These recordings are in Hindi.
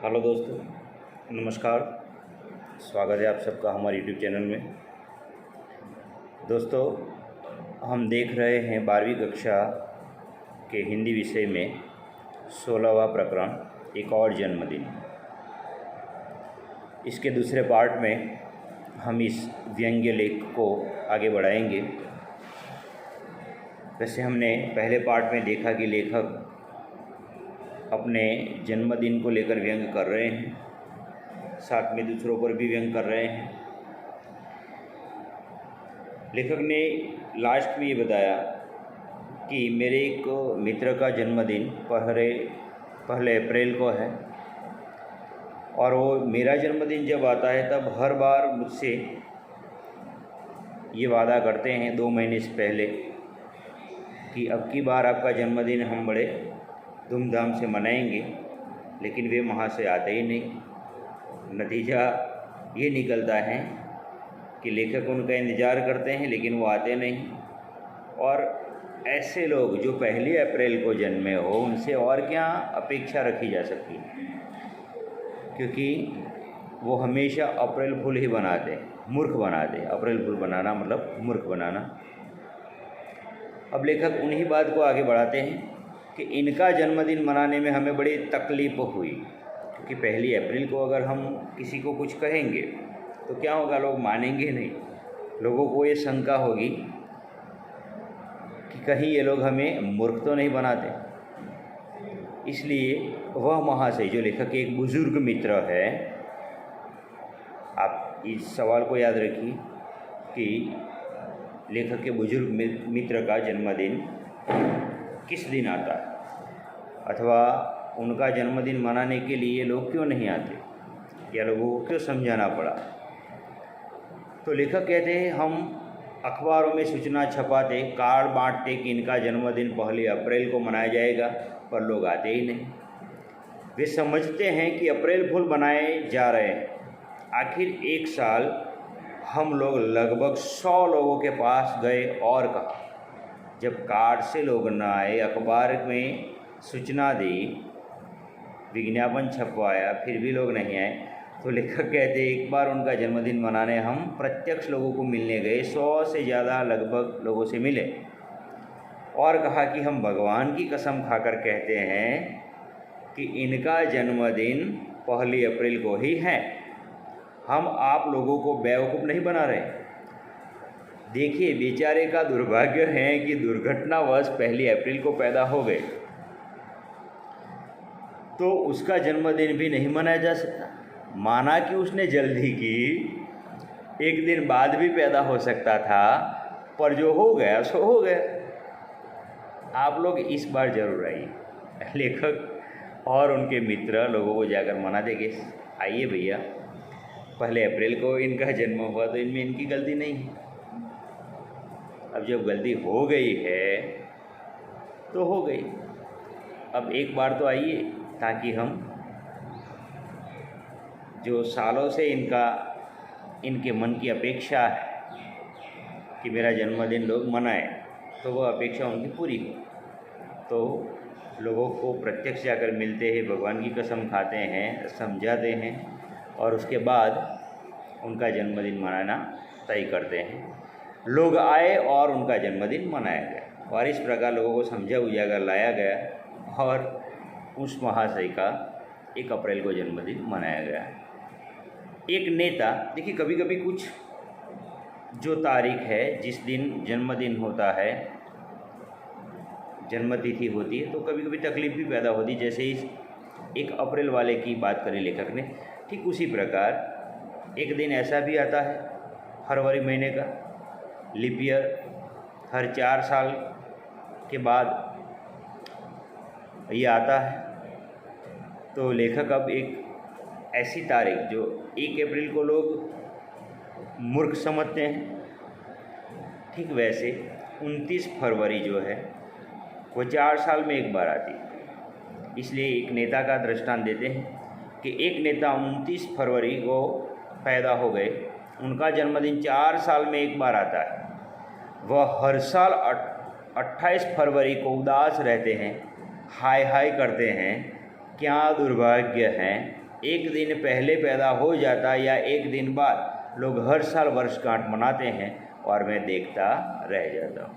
हेलो दोस्तों, नमस्कार। स्वागत है आप सबका हमारे यूट्यूब चैनल में। दोस्तों, हम देख रहे हैं 12वीं कक्षा के हिंदी विषय में 16वां प्रकरण एक और जन्मदिन। इसके दूसरे पार्ट में हम इस व्यंग्य लेख को आगे बढ़ाएंगे। वैसे हमने पहले पार्ट में देखा कि लेखक अपने जन्मदिन को लेकर व्यंग कर रहे हैं, साथ में दूसरों पर भी व्यंग कर रहे हैं। लेखक ने लास्ट में ये बताया कि मेरे एक मित्र का जन्मदिन पहले अप्रैल को है और वो मेरा जन्मदिन जब आता है तब हर बार मुझसे ये वादा करते हैं 2 महीने से पहले कि अब की बार आपका जन्मदिन हम बड़े धूमधाम से मनाएंगे, लेकिन वे वहाँ से आते ही नहीं। नतीजा ये निकलता है कि लेखक उनका इंतज़ार करते हैं लेकिन वो आते नहीं। और ऐसे लोग जो 1 अप्रैल को जन्मे हो उनसे और क्या अपेक्षा रखी जा सकती है, क्योंकि वो हमेशा अप्रैल फूल ही बनाते, मूर्ख बनाते। अप्रैल फूल बनाना मतलब मूर्ख बनाना। अब लेखक उन्हीं बात को आगे बढ़ाते हैं कि इनका जन्मदिन मनाने में हमें बड़ी तकलीफ़ हुई, क्योंकि 1 अप्रैल को अगर हम किसी को कुछ कहेंगे तो क्या होगा, लोग मानेंगे नहीं। लोगों को ये शंका होगी कि कहीं ये लोग हमें मूर्ख तो नहीं बनाते। इसलिए वह महाशय जो लेखक के एक बुजुर्ग मित्र है, आप इस सवाल को याद रखिए कि लेखक के बुजुर्ग मित्र का जन्मदिन किस दिन आता है, अथवा उनका जन्मदिन मनाने के लिए लोग क्यों नहीं आते, या लोगों को क्यों समझाना पड़ा। तो लेखक कहते हैं हम अखबारों में सूचना छपाते, कार्ड बांटते कि इनका जन्मदिन 1 अप्रैल को मनाया जाएगा, पर लोग आते ही नहीं। वे समझते हैं कि अप्रैल फूल बनाए जा रहे हैं। आखिर एक साल हम लोग लगभग 100 लोगों के पास गए और कहा, जब कार्ड से लोग न आए, अखबार में सूचना दी, विज्ञापन छपवाया, फिर भी लोग नहीं आए, तो लेखक कहते एक बार उनका जन्मदिन मनाने हम प्रत्यक्ष लोगों को मिलने गए। 100 से ज़्यादा लगभग लोगों से मिले और कहा कि हम भगवान की कसम खाकर कहते हैं कि इनका जन्मदिन 1 अप्रैल को ही है। हम आप लोगों को बेवकूफ़ नहीं बना रहे। देखिए, बेचारे का दुर्भाग्य है कि दुर्घटनावश 1 अप्रैल को पैदा हो गए, तो उसका जन्मदिन भी नहीं मनाया जा सकता। माना कि उसने जल्दी की, एक दिन बाद भी पैदा हो सकता था, पर जो हो गया सो हो गया। आप लोग इस बार जरूर आइए। लेखक और उनके मित्र लोगों को जाकर मना देंगे, आइए भैया, 1 अप्रैल को इनका जन्म हुआ तो इनमें इनकी गलती नहीं है। अब जब गलती हो गई है तो हो गई, अब एक बार तो आइए, ताकि हम जो सालों से इनके मन की अपेक्षा है कि मेरा जन्मदिन लोग मनाएं, तो वह अपेक्षा उनकी पूरी हो। तो लोगों को प्रत्यक्ष जाकर मिलते हैं, भगवान की कसम खाते हैं, समझाते हैं और उसके बाद उनका जन्मदिन मनाना तय करते हैं। लोग आए और उनका जन्मदिन मनाया गया और इस प्रकार लोगों को समझा उजागर लाया गया और उस महाशय का 1 अप्रैल को जन्मदिन मनाया गया। एक नेता, देखिए कभी कभी कुछ जो तारीख है, जिस दिन जन्मदिन होता है, जन्मतिथि होती है, तो कभी कभी तकलीफ भी पैदा होती है। जैसे इस 1 अप्रैल वाले की बात करी लेखक ने, ठीक उसी प्रकार एक दिन ऐसा भी आता है फरवरी महीने का, लीप ईयर, हर 4 साल के बाद ये आता है। तो लेखक अब एक ऐसी तारीख जो 1 अप्रैल को लोग मूर्ख समझते हैं, ठीक वैसे 29 फरवरी जो है वो 4 साल में एक बार आती है। इसलिए एक नेता का दृष्टांत देते हैं कि एक नेता 29 फरवरी को पैदा हो गए, उनका जन्मदिन 4 साल में एक बार आता है। वह हर साल 28 फरवरी को उदास रहते हैं, हाय हाय करते हैं, क्या दुर्भाग्य है, एक दिन पहले पैदा हो जाता या एक दिन बाद, लोग हर साल वर्षगांठ मनाते हैं और मैं देखता रह जाता हूँ।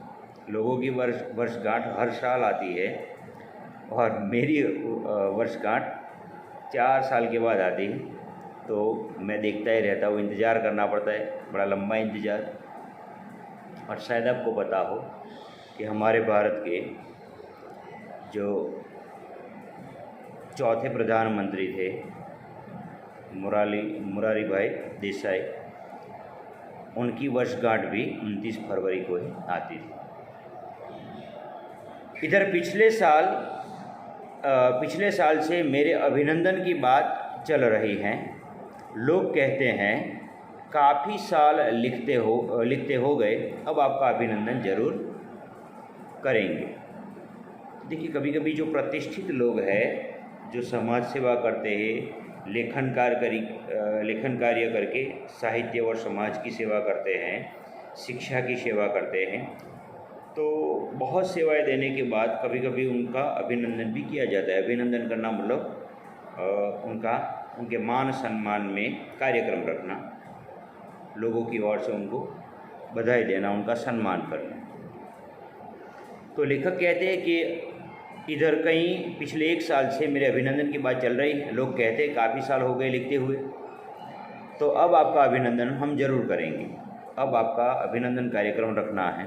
लोगों की वर्षगांठ हर साल आती है और मेरी वर्षगांठ 4 साल के बाद आती है, तो मैं देखता ही रहता हूँ। इंतज़ार करना पड़ता है, बड़ा लंबा इंतज़ार। और शायद आपको पता हो कि हमारे भारत के जो चौथे प्रधानमंत्री थे, मुरारी भाई देसाई, उनकी वर्षगांठ भी 29 फरवरी को ही आती थी। इधर पिछले साल से मेरे अभिनंदन की बात चल रही है। लोग कहते हैं काफ़ी साल लिखते हो गए, अब आपका अभिनंदन ज़रूर करेंगे। देखिए, कभी कभी जो प्रतिष्ठित लोग हैं, जो समाज सेवा करते हैं, लेखन कार्य करके साहित्य और समाज की सेवा करते हैं, शिक्षा की सेवा करते हैं, तो बहुत सेवाएं देने के बाद कभी कभी उनका अभिनंदन भी किया जाता है। अभिनंदन करना मतलब उनके मान सम्मान में कार्यक्रम रखना, लोगों की ओर से उनको बधाई देना, उनका सम्मान करना। तो लेखक कहते हैं कि इधर कहीं पिछले 1 साल से मेरे अभिनंदन की बात चल रही है। लोग कहते हैं काफ़ी साल हो गए लिखते हुए, तो अब आपका अभिनंदन हम जरूर करेंगे। अब आपका अभिनंदन कार्यक्रम रखना है।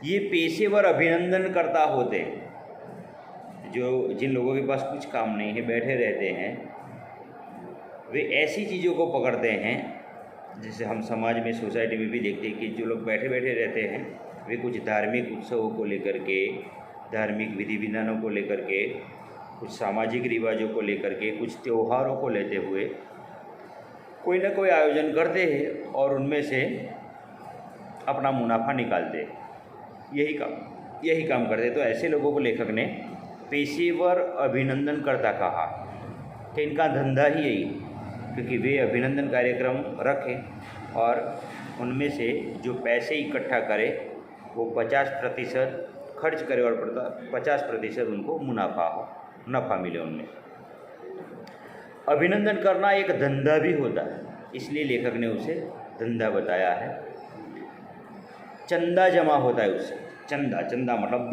ये पेशेवर अभिनंदनकर्ता होते हैं, जिन लोगों के पास कुछ काम नहीं है, बैठे रहते हैं। वे ऐसी चीज़ों को पकड़ते हैं, जैसे हम समाज में, सोसाइटी में भी देखते हैं कि जो लोग बैठे बैठे रहते हैं, वे कुछ धार्मिक उत्सवों को लेकर के, धार्मिक विधि विधानों को लेकर के, कुछ सामाजिक रिवाजों को लेकर के, कुछ त्योहारों को लेते हुए कोई ना कोई आयोजन करते हैं और उनमें से अपना मुनाफा निकालते हैं। यही काम करते। तो ऐसे लोगों को लेखक ने पेशेवर अभिनंदनकर्ता कहा कि इनका धंधा ही यही, क्योंकि वे अभिनंदन कार्यक्रम रखें और उनमें से जो पैसे इकट्ठा करे वो 50% खर्च करे और 50% उनको नफ़ा मिले उनमें। अभिनंदन करना एक धंधा भी होता है, इसलिए लेखक ने उसे धंधा बताया है। चंदा जमा होता है उससे। चंदा मतलब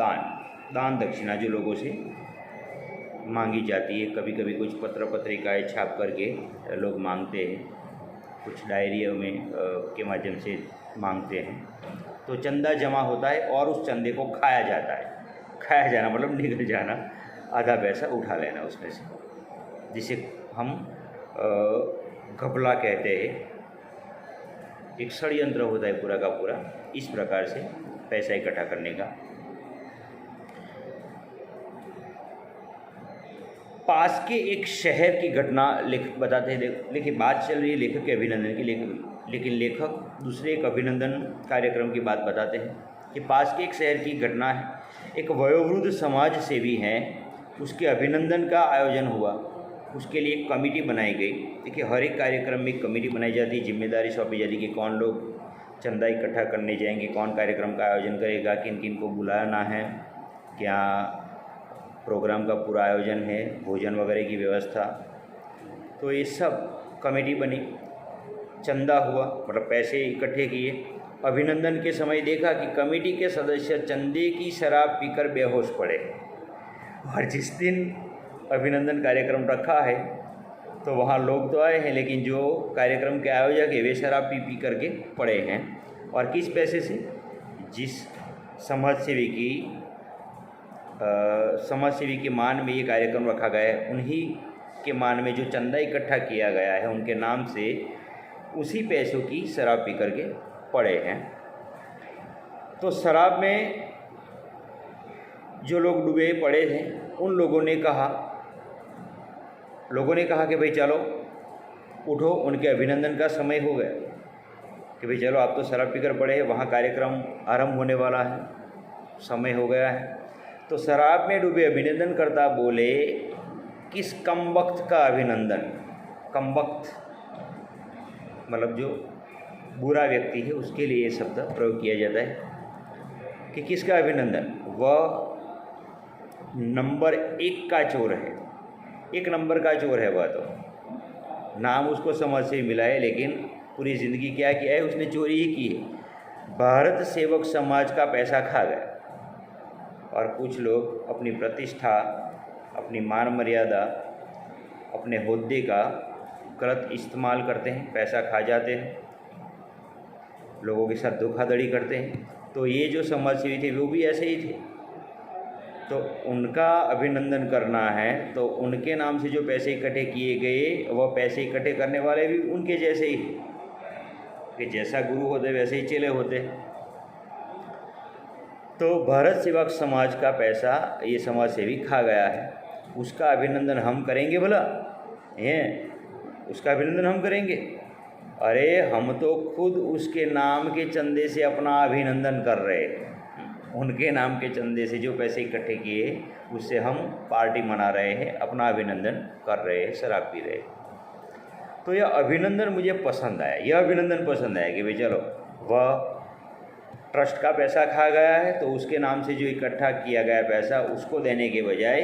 दान दक्षिणा जो लोगों से मांगी जाती है। कभी कभी कुछ पत्र पत्रिकाएँ छाप करके लोग मांगते हैं, कुछ डायरियों में के माध्यम से मांगते हैं। तो चंदा जमा होता है और उस चंदे को खाया जाता है। खाया जाना मतलब निकल जाना, आधा पैसा उठा लेना उसमें से, जिसे हम घपला कहते हैं। एक षड्यंत्र होता है पूरा का पूरा, इस प्रकार से पैसा इकट्ठा करने का। पास के एक शहर की घटना बताते हैं। देखिए, बात चल रही है लेखक के अभिनंदन की, लेकिन लेखक दूसरे एक अभिनंदन कार्यक्रम की बात बताते हैं कि पास के एक शहर की घटना है। एक वयोवृद्ध समाज सेवी हैं, उसके अभिनंदन का आयोजन हुआ। उसके लिए एक कमेटी बनाई गई। देखिए, हर एक कार्यक्रम में एक कमेटी बनाई जाती है, जिम्मेदारी सौंपी जाती है कि कौन लोग चंदा इकट्ठा करने जाएंगे, कौन कार्यक्रम का आयोजन करेगा, किन किन को बुलाना है, क्या प्रोग्राम का पूरा आयोजन है, भोजन वगैरह की व्यवस्था। तो ये सब कमेटी बनी, चंदा हुआ, मतलब पैसे इकट्ठे किए। अभिनंदन के समय देखा कि कमेटी के सदस्य चंदे की शराब पीकर बेहोश पड़े। और जिस दिन अभिनंदन कार्यक्रम रखा है तो वहाँ लोग तो आए हैं, लेकिन जो कार्यक्रम के आयोजक है वे शराब पी करके पड़े हैं। और किस पैसे से? जिस समाजसेवी के मान में ये कार्यक्रम रखा गया है, उन्हीं के मान में जो चंदा इकट्ठा किया गया है उनके नाम से, उसी पैसों की शराब पी करके पड़े हैं। तो शराब में जो लोग डूबे पड़े थे, उन लोगों ने कहा कि भाई चलो उठो, उनके अभिनंदन का समय हो गया, कि भाई चलो आप तो शराब पीकर पड़े हैं, वहाँ कार्यक्रम आरंभ होने वाला है, समय हो गया है। तो शराब में डूबे अभिनंदनकर्ता बोले, किस कमबख्त का अभिनंदन। कमबख्त मतलब जो बुरा व्यक्ति है, उसके लिए ये शब्द प्रयोग किया जाता है कि किसका अभिनंदन। वह नंबर 1 का चोर है, 1 नंबर का चोर है वह। तो नाम उसको समाज सेवी मिला है, लेकिन पूरी ज़िंदगी क्या किया है, उसने चोरी ही की है। भारत सेवक समाज का पैसा खा गया। और कुछ लोग अपनी प्रतिष्ठा, अपनी मान मर्यादा, अपने होद्दे का गलत इस्तेमाल करते हैं, पैसा खा जाते हैं, लोगों के साथ धोखाधड़ी करते हैं। तो ये जो समाज सेवी थे वो भी ऐसे ही थे। तो उनका अभिनंदन करना है तो उनके नाम से जो पैसे इकट्ठे किए गए, वह पैसे इकट्ठे करने वाले भी उनके जैसे ही, कि जैसा गुरु होते वैसे ही चेले होते। तो भारत सेवक समाज का पैसा ये समाज सेवी खा गया है, उसका अभिनंदन हम करेंगे भला? हैं, उसका अभिनंदन हम करेंगे? अरे हम तो खुद उसके नाम के चंदे से अपना अभिनंदन कर रहे हैं। उनके नाम के चंदे से जो पैसे इकट्ठे किए उससे हम पार्टी मना रहे हैं, अपना अभिनंदन कर रहे हैं, शराब पी रहे हैं। तो यह अभिनंदन मुझे पसंद आया, यह अभिनंदन पसंद आया कि भाई चलो, वह ट्रस्ट का पैसा खा गया है तो उसके नाम से जो इकट्ठा किया गया पैसा उसको देने के बजाय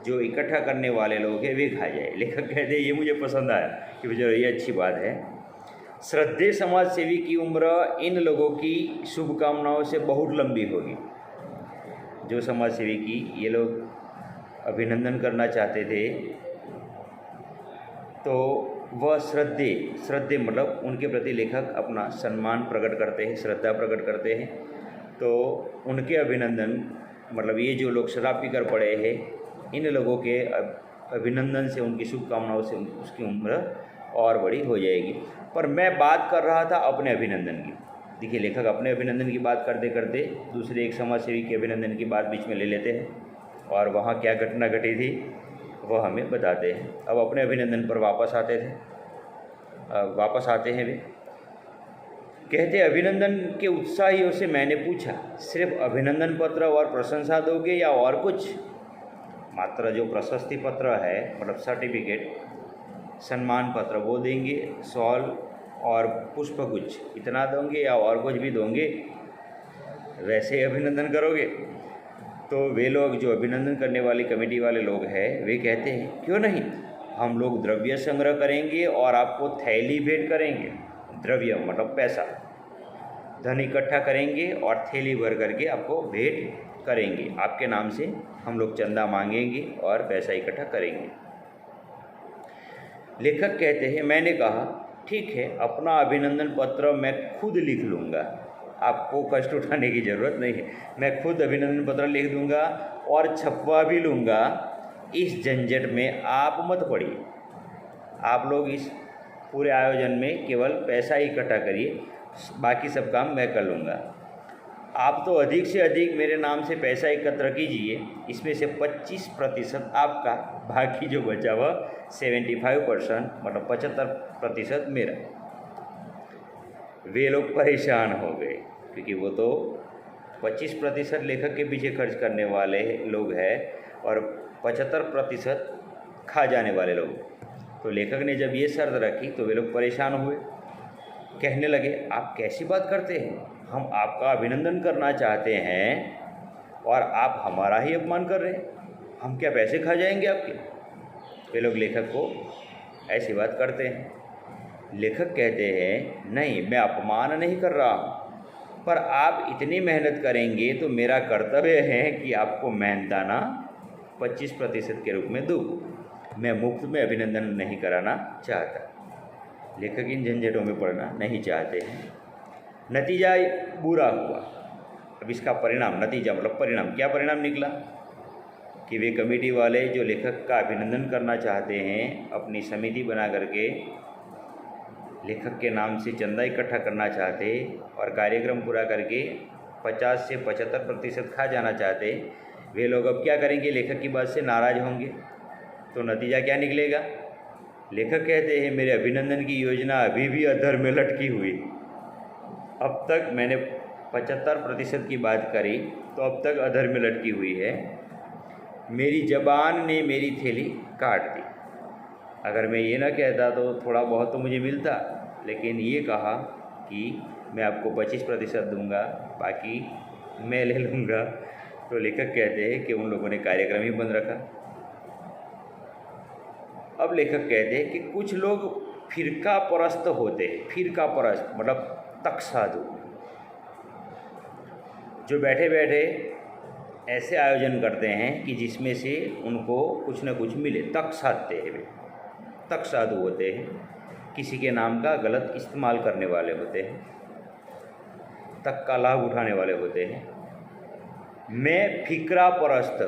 जो इकट्ठा करने वाले लोग हैं वे खा जाए। लेखक कहते हैं ये मुझे पसंद आया कि भाई चलो ये अच्छी बात है। श्रद्धेय समाज सेवी की उम्र इन लोगों की शुभकामनाओं से बहुत लंबी होगी। जो समाज सेवी की ये लोग अभिनंदन करना चाहते थे तो वह श्रद्धेय मतलब उनके प्रति लेखक अपना सम्मान प्रकट करते हैं, श्रद्धा प्रकट करते हैं। तो उनके अभिनंदन मतलब ये जो लोग शराब पीकर पड़े हैं, इन लोगों के अभिनंदन से, उनकी शुभकामनाओं से उसकी उम्र और बड़ी हो जाएगी। पर मैं बात कर रहा था अपने अभिनंदन की। देखिए, लेखक अपने अभिनंदन की बात करते करते दूसरे एक समाज सेवी के अभिनंदन की बात बीच में ले लेते हैं और वहाँ क्या घटना घटी थी वह हमें बताते हैं। अब अपने अभिनंदन पर वापस आते हैं वे। कहते अभिनंदन के उत्साहियों से मैंने पूछा, सिर्फ अभिनंदन पत्र और प्रशंसा दोगे या और कुछ? मात्र जो प्रशस्ति पत्र है मतलब सर्टिफिकेट, सम्मान पत्र वो देंगे, शॉल और पुष्पगुच्छ इतना दोगे या और कुछ भी दोगे? वैसे अभिनंदन करोगे? तो वे लोग जो अभिनंदन करने वाली कमेटी वाले लोग हैं वे कहते हैं क्यों नहीं, हम लोग द्रव्य संग्रह करेंगे और आपको थैली भेंट करेंगे। द्रव्य मतलब पैसा, धन इकट्ठा करेंगे और थैली भर करके आपको भेंट करेंगे। आपके नाम से हम लोग चंदा मांगेंगे और पैसा इकट्ठा करेंगे। लेखक कहते हैं मैंने कहा ठीक है, अपना अभिनंदन पत्र मैं खुद लिख लूँगा, आपको कष्ट उठाने की ज़रूरत नहीं है। मैं खुद अभिनंदन पत्र लिख दूँगा और छपवा भी लूँगा। इस झंझट में आप मत पड़िए। आप लोग इस पूरे आयोजन में केवल पैसा ही इकट्ठा करिए, बाकी सब काम मैं कर लूँगा। आप तो अधिक से अधिक मेरे नाम से पैसा एकत्र कीजिए, इसमें से 25% आपका, बाकी जो बचा हुआ 75% मतलब 75% मेरा। वे लोग परेशान हो गए क्योंकि वो तो 25% लेखक के पीछे खर्च करने वाले लोग हैं और 75% खा जाने वाले लोग। तो लेखक ने जब ये शर्त रखी तो वे लोग परेशान हुए, कहने लगे आप कैसी बात करते हैं, हम आपका अभिनंदन करना चाहते हैं और आप हमारा ही अपमान कर रहे हैं, हम क्या पैसे खा जाएंगे आपके? वे लोग लेखक को ऐसी बात करते हैं। लेखक कहते हैं नहीं, मैं अपमान नहीं कर रहा हूँ, पर आप इतनी मेहनत करेंगे तो मेरा कर्तव्य है कि आपको मेहनताना 25% के रूप में दूँ। मैं मुफ्त में अभिनंदन नहीं कराना चाहता। लेखक इन झंझटों में पड़ना नहीं चाहते हैं। नतीजा बुरा हुआ। अब इसका परिणाम, नतीजा मतलब परिणाम, क्या परिणाम निकला कि वे कमेटी वाले जो लेखक का अभिनंदन करना चाहते हैं, अपनी समिति बना करके लेखक के नाम से चंदा इकट्ठा करना चाहते और कार्यक्रम पूरा करके 50 से 75% खा जाना चाहते, वे लोग अब क्या करेंगे? लेखक की बात से नाराज़ होंगे। तो नतीजा क्या निकलेगा? लेखक कहते हैं मेरे अभिनंदन की योजना अभी भी अधर में लटकी हुई। अब तक मैंने 75% की बात करी तो अब तक अधर में लटकी हुई है। मेरी ज़बान ने मेरी थैली काट दी। अगर मैं ये ना कहता तो थोड़ा बहुत तो मुझे मिलता, लेकिन ये कहा कि मैं आपको 25% दूंगा, बाकी मैं ले लूँगा। तो लेखक कहते हैं कि उन लोगों ने कार्यक्रम ही बंद रखा। अब लेखक कहते हैं कि कुछ लोग फिरका परस्त होते हैं। फिरका परस्त मतलब तक साधु, जो बैठे बैठे ऐसे आयोजन करते हैं कि जिसमें से उनको कुछ न कुछ मिले। तक साधते हैं वे, तक साधु होते हैं, किसी के नाम का गलत इस्तेमाल करने वाले होते हैं, तक का लाभ उठाने वाले होते हैं। मैं फिक्रा परस्त,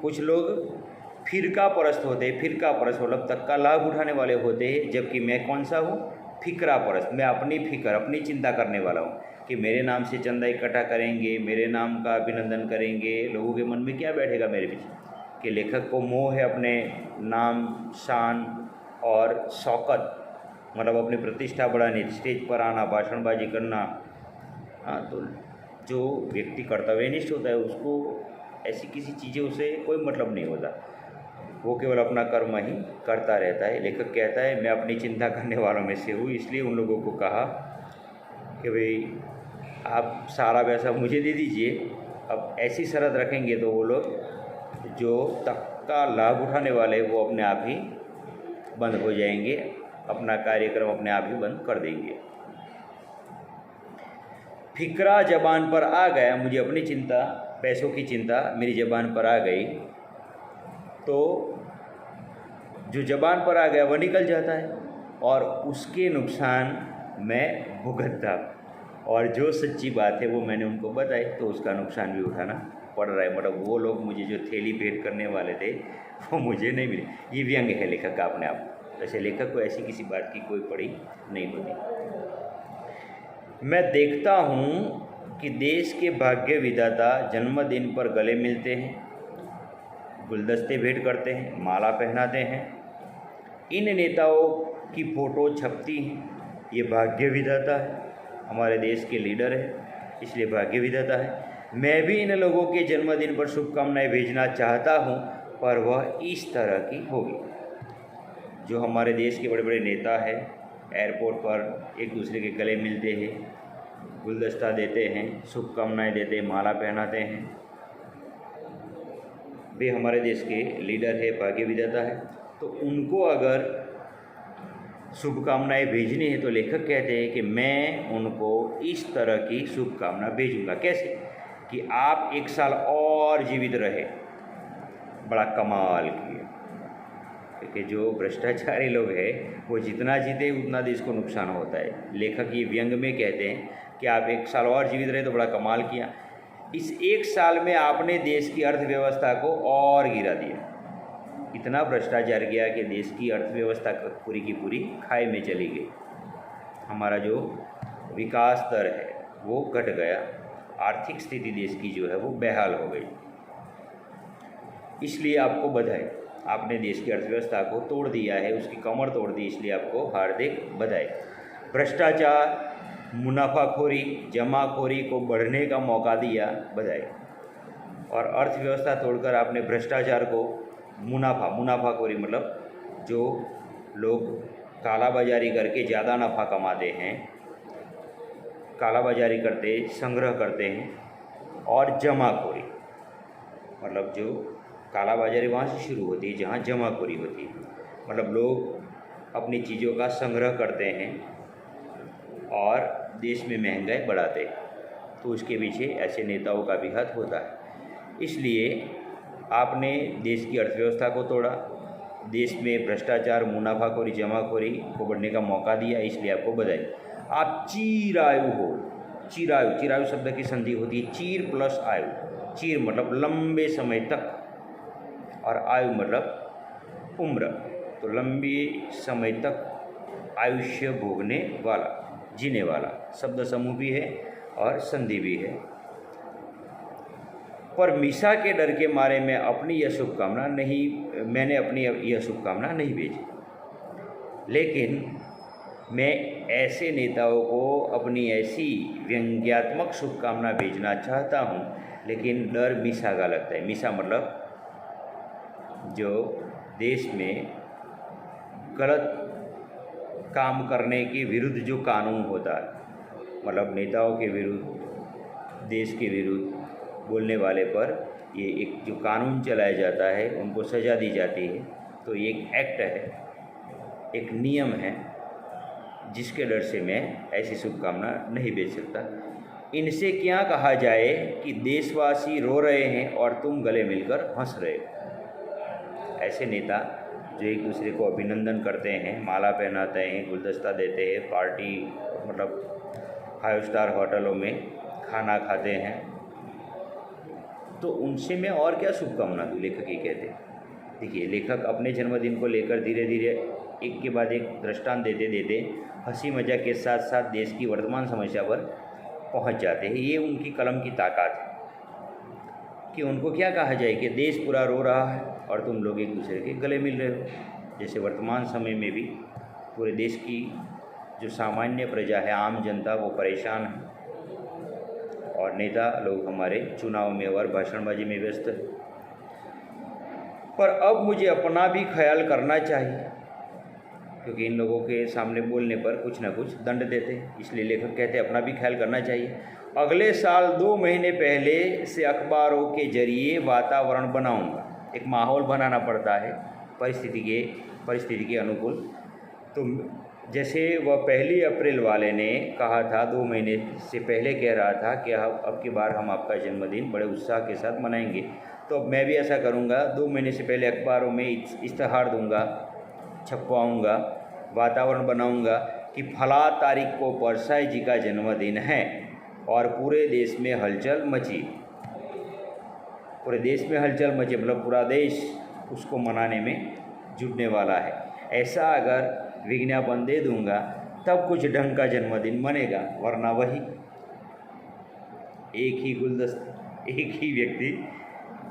कुछ लोग फिरका परस्त होते हैं। फिरका परस्त मतलब तक का लाभ उठाने वाले होते हैं, जबकि मैं कौन सा हूँ? फिक्रा परस्त। मैं अपनी फिक्र, अपनी चिंता करने वाला हूँ कि मेरे नाम से चंदा इकट्ठा करेंगे, मेरे नाम का अभिनंदन करेंगे। लोगों के मन में क्या बैठेगा मेरे पीछे कि लेखक को मोह है अपने नाम, शान और शौकत, मतलब अपनी प्रतिष्ठा बढ़ाने, स्टेज पर आना, भाषणबाजी करना। हाँ, तो जो व्यक्ति कर्तव्यनिष्ठ होता है उसको ऐसी किसी चीज़ों से कोई मतलब नहीं होता, वो केवल अपना कर्म ही करता रहता है। लेखक कहता है मैं अपनी चिंता करने वालों में से हूँ, इसलिए उन लोगों को कहा कि भाई आप सारा पैसा मुझे दे दीजिए। अब ऐसी शर्त रखेंगे तो वो लोग जो तक का लाभ उठाने वाले वो अपने आप ही बंद हो जाएंगे, अपना कार्यक्रम अपने आप ही बंद कर देंगे। फिक्रा ज़बान पर आ गया, मुझे अपनी चिंता, पैसों की चिंता मेरी ज़बान पर आ गई, तो जो ज़बान पर आ गया वह निकल जाता है और उसके नुकसान मैं भुगतता। और जो सच्ची बात है वो मैंने उनको बताई, तो उसका नुकसान भी उठाना पड़ रहा है। मतलब वो लोग मुझे जो थैली भेंट करने वाले थे वो मुझे नहीं मिले। ये व्यंग है लेखक का अपने आप। वैसे लेखक को ऐसी किसी बात की कोई पड़ी नहीं होती। मैं देखता हूँ कि देश के भाग्य विधाता जन्मदिन पर गले मिलते हैं, गुलदस्ते भेंट करते हैं, माला पहनाते हैं। इन नेताओं की फ़ोटो छपती हैं। ये भाग्य विधाता है, हमारे देश के लीडर है, इसलिए भाग्य विधाता है। मैं भी इन लोगों के जन्मदिन पर शुभकामनाएं भेजना चाहता हूँ, पर वह इस तरह की होगी। जो हमारे देश के बड़े बड़े नेता हैं, एयरपोर्ट पर एक दूसरे के गले मिलते हैं, गुलदस्ता देते हैं, शुभकामनाएं देते हैं, माला पहनाते हैं, वे हमारे देश के लीडर है, भाग्य विधाता है। तो उनको अगर शुभकामनाएं भेजनी है तो लेखक कहते हैं कि मैं उनको इस तरह की शुभकामना भेजूंगा। कैसे? कि आप 1 साल और जीवित रहे। बड़ा कमाल किए, क्योंकि जो भ्रष्टाचारी लोग हैं वो जितना जीते उतना देश को नुकसान होता है। लेखक ये व्यंग में कहते हैं कि आप 1 साल और जीवित रहे तो बड़ा कमाल किया। इस 1 साल में आपने देश की अर्थव्यवस्था को और गिरा दिया। इतना भ्रष्टाचार किया कि देश की अर्थव्यवस्था पूरी की पूरी खाई में चली गई। हमारा जो विकास दर है वो घट गया, आर्थिक स्थिति देश की जो है वो बेहाल हो गई। इसलिए आपको बधाई, आपने देश की अर्थव्यवस्था को तोड़ दिया है, उसकी कमर तोड़ दी, इसलिए आपको हार्दिक बधाई। भ्रष्टाचार, मुनाफाखोरी, जमाखोरी को बढ़ने का मौका दिया, बधाई। और अर्थव्यवस्था तोड़कर आपने भ्रष्टाचार को, मुनाफाखोरी मतलब जो लोग कालाबाजारी करके ज़्यादा नफ़ा कमाते हैं, कालाबाजारी करते, संग्रह करते हैं, और जमाखोरी मतलब जो कालाबाजारी वहाँ से शुरू होती है जहाँ जमाखोरी होती है। मतलब लोग अपनी चीज़ों का संग्रह करते हैं और देश में महंगाई बढ़ाते हैं, तो उसके पीछे ऐसे नेताओं का भी हाथ होता है। इसलिए आपने देश की अर्थव्यवस्था को तोड़ा, देश में भ्रष्टाचार, मुनाफाखोरी, जमाखोरी को बढ़ने का मौका दिया, इसलिए आपको बधाई। आप चिरायु हो। चिरायु शब्द की संधि होती है चीर प्लस आयु। चीर मतलब लंबे समय तक और आयु मतलब उम्र, तो लंबे समय तक आयुष्य भोगने वाला, जीने वाला शब्द समूह भी है और संधि भी है। पर मीसा के डर के मारे मैंने अपनी यह शुभकामना नहीं भेजी। लेकिन मैं ऐसे नेताओं को अपनी ऐसी व्यंग्यात्मक शुभकामना भेजना चाहता हूँ, लेकिन डर मीसा का लगता है। मीसा मतलब जो देश में गलत काम करने के विरुद्ध जो कानून होता है, मतलब नेताओं के विरुद्ध, देश के विरुद्ध बोलने वाले पर ये एक जो कानून चलाया जाता है, उनको सज़ा दी जाती है, तो ये एक एक्ट है एक नियम है जिसके डर से मैं ऐसी शुभकामना नहीं भेज सकता। इनसे क्या कहा जाए कि देशवासी रो रहे हैं और तुम गले मिलकर हंस रहे हो। ऐसे नेता जो एक दूसरे को अभिनंदन करते हैं, माला पहनाते हैं, गुलदस्ता देते हैं, पार्टी मतलब 5 स्टार होटलों में खाना खाते हैं, तो उनसे मैं और क्या शुभकामना दूँ, लेखक ये कहते हैं। देखिए, लेखक अपने जन्मदिन को लेकर धीरे धीरे एक के बाद एक दृष्टांत देते देते हंसी मजाक के साथ साथ देश की वर्तमान समस्या पर पहुंच जाते हैं। ये उनकी कलम की ताकत है कि उनको क्या कहा जाए कि देश पूरा रो रहा है और तुम लोग एक दूसरे के गले मिल रहे हो। जैसे वर्तमान समय में भी पूरे देश की जो सामान्य प्रजा है, आम जनता, वो परेशान है और नेता लोग हमारे चुनाव में और भाषणबाजी में व्यस्त है। पर अब मुझे अपना भी ख्याल करना चाहिए, क्योंकि इन लोगों के सामने बोलने पर कुछ ना कुछ दंड देते हैं। इसलिए लेखक कहते हैं अपना भी ख्याल करना चाहिए। अगले साल 2 महीने पहले से अखबारों के जरिए वातावरण बनाऊंगा। एक माहौल बनाना पड़ता है परिस्थिति के अनुकूल। तो जैसे वह 1 अप्रैल वाले ने कहा था, 2 महीने से पहले कह रहा था कि अब की बार हम आपका जन्मदिन बड़े उत्साह के साथ मनाएंगे, तो अब मैं भी ऐसा करूंगा। 2 महीने से पहले अखबारों में इश्तहार दूंगा, छपवाऊँगा, वातावरण बनाऊँगा कि फला तारीख को परसाई जी का जन्मदिन है और पूरे देश में हलचल मची। पूरे देश में हलचल मची मतलब पूरा देश उसको मनाने में जुटने वाला है। ऐसा अगर विज्ञापन दे दूँगा तब कुछ ढंग का जन्मदिन मनेगा, वरना वही एक ही गुलदस्ता, एक ही व्यक्ति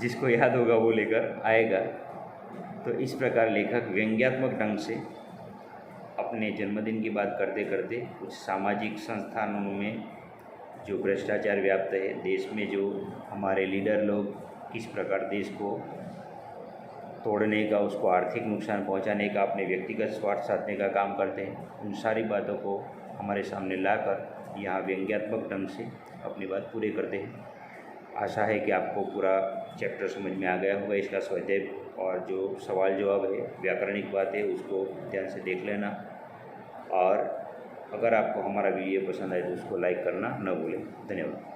जिसको याद होगा वो लेकर आएगा। तो इस प्रकार लेखक व्यंग्यात्मक ढंग से अपने जन्मदिन की बात करते करते कुछ सामाजिक संस्थानों में जो भ्रष्टाचार व्याप्त है, देश में जो हमारे लीडर लोग किस प्रकार देश को तोड़ने का, उसको आर्थिक नुकसान पहुंचाने का, अपने व्यक्तिगत स्वार्थ साधने का काम करते हैं, उन सारी बातों को हमारे सामने लाकर यहाँ व्यंग्यात्मक ढंग से अपनी बात पूरी करते हैं। आशा है कि आपको पूरा चैप्टर समझ में आ गया होगा। इसका स्वाध्याय और जो सवाल जवाब है, व्याकरणिक बात है, उसको ध्यान से देख लेना। और अगर आपको हमारा वीडियो पसंद आए तो उसको लाइक करना न भूलें। धन्यवाद।